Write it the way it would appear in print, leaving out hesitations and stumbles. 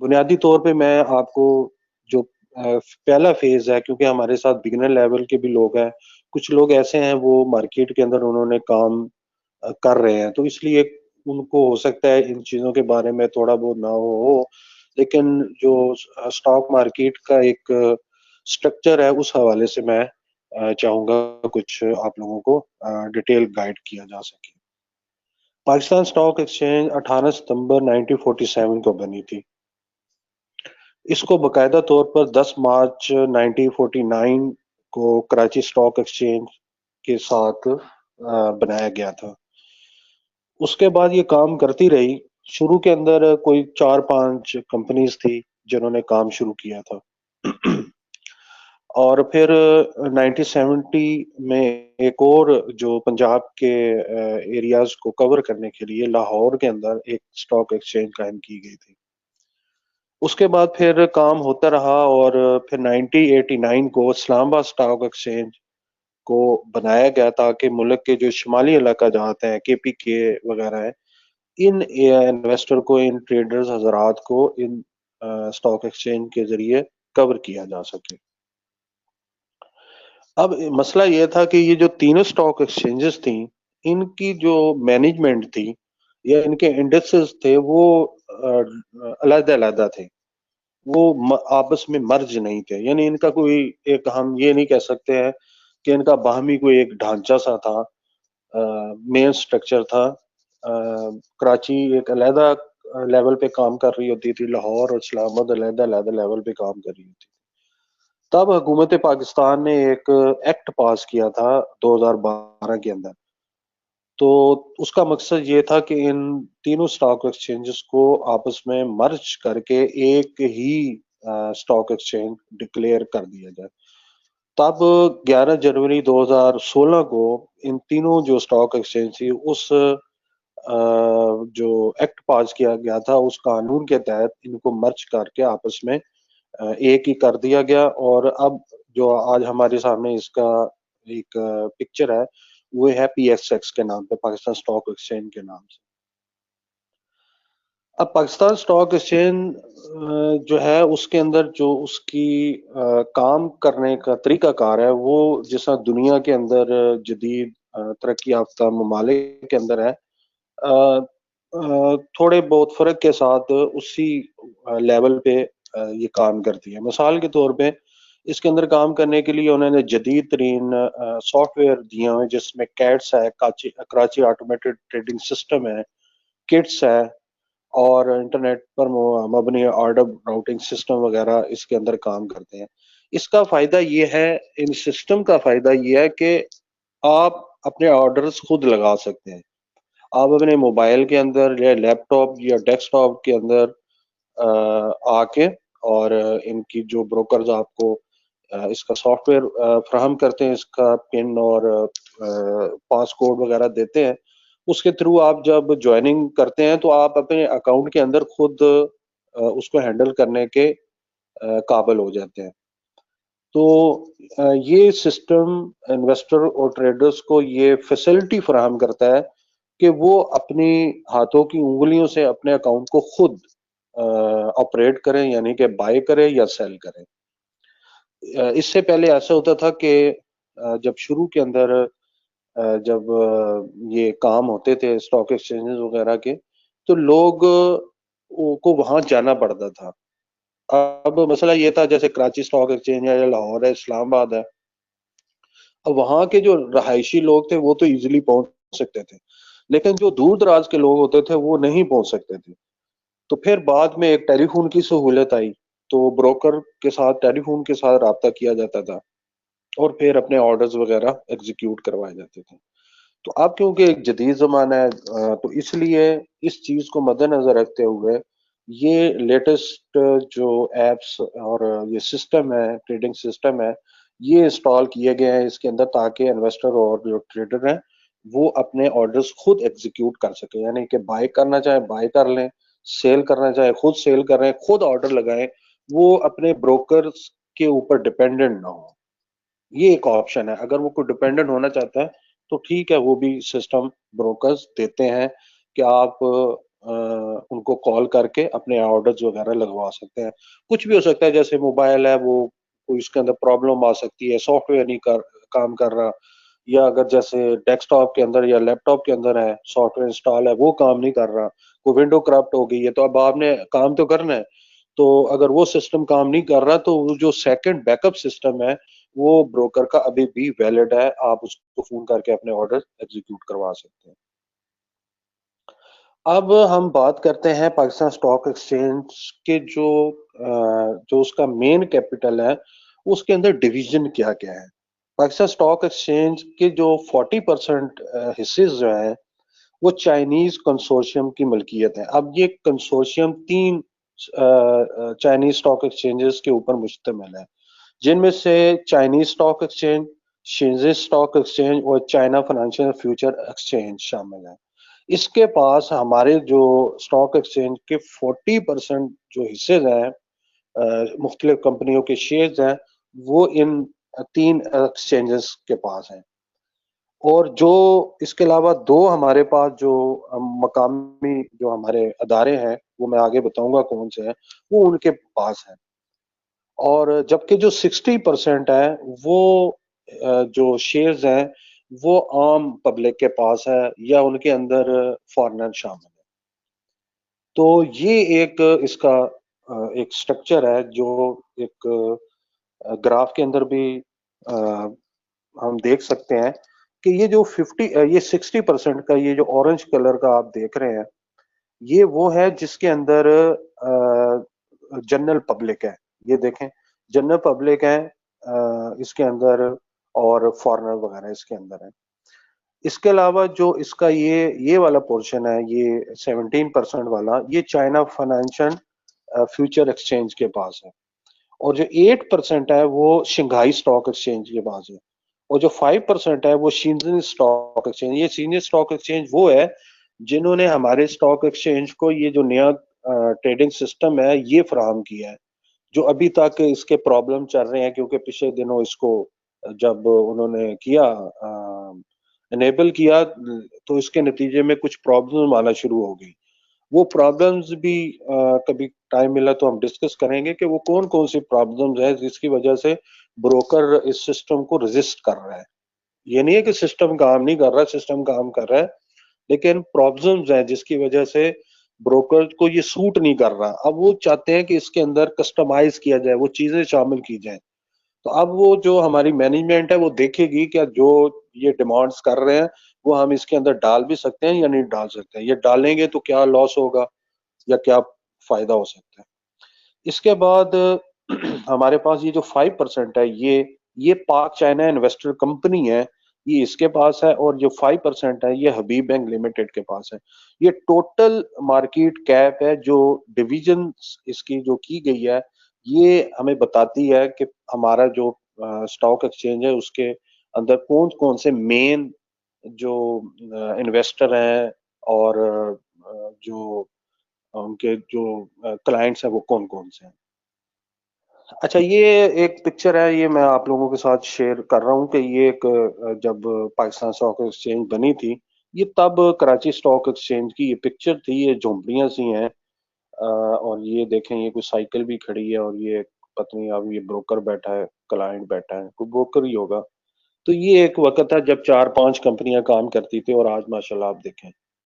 بنیادی طور پہ میں آپ کو جو پہلا فیز ہے، کیونکہ ہمارے ساتھ بگنر لیول کے بھی لوگ ہیں، کچھ لوگ ایسے ہیں وہ مارکیٹ کے اندر انہوں نے کام کر رہے ہیں، تو اس لیے ان کو ہو سکتا ہے ان چیزوں کے بارے میں تھوڑا بہت نہ ہو، لیکن جو اسٹاک مارکیٹ کا ایک سٹرکچر ہے اس حوالے سے میں چاہوں گا کچھ آپ لوگوں کو ڈیٹیل گائیڈ کیا جا سکے۔ پاکستان اسٹاک ایکسچینج 18 ستمبر 1947 کو بنی تھی۔ اس کو باقاعدہ طور پر 10 مارچ 1949 کو کراچی اسٹاک ایکسچینج کے ساتھ بنایا گیا تھا۔ اس کے بعد یہ کام کرتی رہی۔ شروع کے اندر کوئی 4-5 کمپنیز تھی جنہوں نے کام شروع کیا تھا، اور پھر 1970 میں ایک اور جو پنجاب کے ایریاز کو کور کرنے کے لیے لاہور کے اندر ایک اسٹاک ایکسچینج قائم کی گئی تھی۔ اس کے بعد پھر کام ہوتا رہا، اور پھر 1989 کو اسلام آباد اسٹاک ایکسچینج کو بنایا گیا تاکہ ملک کے جو شمالی علاقہ جات ہیں، KPK وغیرہ ہیں، ان انویسٹر کو، ان ٹریڈرز حضرات کو ان اسٹاک ایکسچینج کے ذریعے کور کیا جا سکے۔ اب مسئلہ یہ تھا کہ یہ جو تینوں اسٹاک ایکسچینجز تھیں، ان کی جو مینجمنٹ تھی یا ان کے انڈیکسز تھے وہ علیحدہ علیحدہ تھے، وہ آپس میں مرج نہیں تھے، یعنی ان کا کوئی ایک، ہم یہ نہیں کہہ سکتے ہیں کہ ان کا باہمی کوئی ایک ڈھانچہ سا تھا، مین سٹرکچر تھا۔ کراچی ایک علیحدہ لیول پہ کام کر رہی ہوتی تھی، لاہور اور اسلام آباد علیحدہ علیحدہ لیول پہ کام کر رہی ہوتی تھی۔ تب حکومت پاکستان نے ایک ایکٹ پاس کیا تھا 2012 کے اندر، تو اس کا مقصد یہ تھا کہ ان تینوں اسٹاک ایکسچینجز کو آپس میں مرج کر کے ایک ہی اسٹاک ایکسچینج ڈکلیئر کر دیا جائے۔ تب 11 جنوری 2016 کو ان تینوں جو اسٹاک ایکسچینج تھی، اس جو ایکٹ پاس کیا گیا تھا، اس قانون کے تحت ان کو مرج کر کے آپس میں ایک ہی کر دیا گیا، اور اب جو آج ہمارے سامنے اس کا ایک پکچر ہے وہ ہے PXX کے نام پہ، پاکستان اسٹاک ایکسچینج کے نام سے۔ اب پاکستان اسٹاک ایکسچینج جو ہے، اس کے اندر جو اس کی کام کرنے کا طریقہ کار ہے، وہ جیسا دنیا کے اندر جدید ترقی یافتہ ممالک کے اندر ہے، تھوڑے بہت فرق کے ساتھ اسی لیول پہ یہ کام کرتی ہے۔ مثال کے طور پہ اس کے اندر کام کرنے کے لیے انہوں نے جدید ترین سافٹ ویئر دیے ہوئے، جس میں کیٹس ہے، کراچی آٹومیٹڈ ٹریڈنگ سسٹم ہے، کٹس ہے، اور انٹرنیٹ پر مبنی آرڈر راؤٹنگ سسٹم وغیرہ اس کے اندر کام کرتے ہیں۔ اس کا فائدہ یہ ہے، ان سسٹم کا فائدہ یہ ہے کہ آپ اپنے آرڈرز خود لگا سکتے ہیں۔ آپ اپنے موبائل کے اندر یا لیپ ٹاپ یا ڈیسک ٹاپ کے اندر آ کے، اور ان کی جو بروکرز آپ کو اس کا سافٹ ویئر فراہم کرتے ہیں، اس کا پن اور پاس کوڈ وغیرہ دیتے ہیں، اس کے تھرو آپ جب جوائننگ کرتے ہیں تو آپ اپنے اکاؤنٹ کے اندر خود اس کو ہینڈل کرنے کے قابل ہو جاتے ہیں۔ تو یہ سسٹم انویسٹر اور ٹریڈرز کو یہ فیسلٹی فراہم کرتا ہے کہ وہ اپنی ہاتھوں کی انگلیوں سے اپنے اکاؤنٹ کو خود آپریٹ کریں، یعنی کہ بائی کریں یا سیل کریں۔ اس سے پہلے ایسا ہوتا تھا کہ جب شروع کے اندر جب یہ کام ہوتے تھے اسٹاک ایکسچینجز وغیرہ کے، تو لوگ کو وہاں جانا پڑتا تھا۔ اب مسئلہ یہ تھا، جیسے کراچی اسٹاک ایکسچینج ہے یا لاہور ہے، اسلام آباد ہے، اب وہاں کے جو رہائشی لوگ تھے وہ تو ایزیلی پہنچ سکتے تھے، لیکن جو دور دراز کے لوگ ہوتے تھے وہ نہیں پہنچ سکتے تھے۔ تو پھر بعد میں ایک ٹیلی فون کی سہولت آئی، تو بروکر کے ساتھ ٹیلی فون کے ساتھ رابطہ کیا جاتا تھا، اور پھر اپنے آرڈرز وغیرہ ایگزیکیوٹ کروائے جاتے تھے۔ تو اب کیونکہ ایک جدید زمانہ ہے، تو اس لیے اس چیز کو مد نظر رکھتے ہوئے یہ لیٹسٹ جو ایپس اور یہ سسٹم ہے، ٹریڈنگ سسٹم ہے، یہ انسٹال کیے گئے ہیں اس کے اندر، تاکہ انویسٹر اور جو ٹریڈر ہیں وہ اپنے آرڈرز خود ایگزیکیوٹ کر سکیں، یعنی کہ بائی کرنا چاہے بائی کر لیں، سیل کرنا چاہے خود سیل کریں، خود آرڈر لگائیں، وہ اپنے بروکرز کے اوپر ڈپینڈنٹ نہ ہو۔ یہ ایک آپشن ہے، اگر وہ کوئی ڈپینڈنٹ ہونا چاہتا ہے تو ٹھیک ہے، وہ بھی سسٹم بروکرز دیتے ہیں کہ آپ ان کو کال کر کے اپنے آرڈرز وغیرہ لگوا سکتے ہیں. کچھ بھی ہو سکتا ہے، جیسے موبائل ہے وہ کوئی اس کے اندر پرابلم آ سکتی ہے، سافٹ ویئر نہیں کام کر رہا، یا اگر جیسے ڈیسک ٹاپ کے اندر یا لیپ ٹاپ کے اندر ہے سافٹ ویئر انسٹال ہے وہ کام نہیں کر رہا، کوئی ونڈو کرپٹ ہو گئی ہے، تو اب آپ نے کام تو کرنا ہے. تو اگر وہ سسٹم کام نہیں کر رہا تو وہ جو سیکنڈ بیک اپ سسٹم ہے وہ بروکر کا ابھی بھی ویلڈ ہے، آپ اس کو فون کر کے اپنے آرڈر ایگزیکیوٹ کروا سکتے ہیں. اب ہم بات کرتے ہیں پاکستان اسٹاک ایکسچینج کے جو اس کا مین کیپٹل ہے اس کے اندر ڈویژن کیا کیا ہے. پاکستان اسٹاک ایکسچینج کے جو 40% حصے جو ہیں وہ چائنیز کنسورشیم کی ملکیت ہے. اب یہ کنسورشیم 3 چائنیز اسٹاک ایکسچینجز کے اوپر مشتمل ہے، جن میں سے Chinese stock exchange, Shenzhen stock exchange اور چائنا فائنینشیل فیوچر ایکسچینج شامل ہیں. اس کے پاس ہمارے جو اسٹاک ایکسچینج کے 40% جو حصے ہیں مختلف کمپنیوں کے شیئرز ہیں وہ ان 3 ایکسچینجز کے پاس ہیں. اور جو اس کے علاوہ 2 ہمارے پاس جو مقامی جو ہمارے ادارے ہیں وہ میں آگے بتاؤں گا کون سے ہیں، وہ ان کے پاس ہیں. اور جبکہ جو 60% ہے وہ جو شیئرز ہیں وہ عام پبلک کے پاس ہے یا ان کے اندر فارنر شامل ہے. تو یہ ایک اس کا ایک سٹرکچر ہے جو ایک گراف کے اندر بھی ہم دیکھ سکتے ہیں کہ یہ 60% کا یہ جو اورنج کلر کا آپ دیکھ رہے ہیں یہ وہ ہے جس کے اندر جنرل پبلک ہے. یہ دیکھیں جنرل پبلک ہے اس کے اندر، اور فارنر وغیرہ اس کے اندر ہے. اس کے علاوہ جو اس کا یہ والا پورشن ہے، یہ 17% والا، یہ چائنا فائنینشیل فیوچر ایکسچینج کے پاس ہے. اور جو 8% ہے وہ شنگھائی اسٹاک ایکسچینج کے پاس ہے. اور جو 5% ہے وہ شینزن اسٹاک ایکسچینج. یہ شینزن اسٹاک ایکسچینج وہ ہے جنہوں نے ہمارے اسٹاک ایکسچینج کو یہ جو نیا ٹریڈنگ سسٹم ہے یہ فراہم کیا ہے، جو ابھی تک اس کے پرابلم چل رہے ہیں کیونکہ پچھلے دنوں اس کو جب انہوں نے کیا انیبل کیا تو اس کے نتیجے میں کچھ پرابلم آنا شروع ہو گئی. وہ پرابلمز بھی کبھی ٹائم ملا تو ہم ڈسکس کریں گے کہ وہ کون کون سی پرابلمز ہیں جس کی وجہ سے بروکر اس سسٹم کو ریزسٹ کر رہا ہے. یہ نہیں ہے کہ سسٹم کام نہیں کر رہا، سسٹم کام کر رہا ہے، لیکن پرابلمز ہیں جس کی وجہ سے بروکر کو یہ سوٹ نہیں کر رہا. اب وہ چاہتے ہیں کہ اس کے اندر کسٹمائز کیا جائے، وہ چیزیں شامل کی جائیں. تو اب وہ جو ہماری مینجمنٹ ہے وہ دیکھے گی کہ جو یہ ڈیمانڈز کر رہے ہیں وہ ہم اس کے اندر ڈال بھی سکتے ہیں یا نہیں ڈال سکتے ہیں، یہ ڈالیں گے تو کیا لاس ہوگا یا کیا فائدہ ہو سکتا ہے. اس کے بعد ہمارے پاس یہ جو 5% ہے یہ پاک چائنا انویسٹر کمپنی ہے، یہ اس کے پاس ہے. اور جو 5% ہے یہ حبیب بینک لمیٹڈ کے پاس ہے. یہ ٹوٹل مارکیٹ کیپ ہے جو ڈویژن اس کی جو کی گئی ہے یہ ہمیں بتاتی ہے کہ ہمارا جو اسٹاک ایکسچینج ہے اس کے اندر کون کون سے مین جو انویسٹر ہیں اور جو ان کے جو کلائنٹس ہیں وہ کون کون سے ہیں. اچھا، یہ ایک پکچر ہے، یہ میں آپ لوگوں کے ساتھ شیئر کر رہا ہوں کہ یہ ایک جب پاکستان اسٹاک ایکسچینج بنی تھی یہ تب کراچی اسٹاک ایکسچینج کی یہ پکچر تھی. یہ جھونپڑیاں سی ہیں اور یہ دیکھیں یہ کوئی سائیکل بھی کھڑی ہے اور یہ پتنی اب یہ بروکر بیٹھا ہے، کلائنٹ بیٹھا ہے، کوئی بروکر ہی ہوگا. تو یہ ایک وقت تھا جب 4-5 کمپنیاں کام کرتی تھی اور آج ماشاءاللہ آپ دیکھیں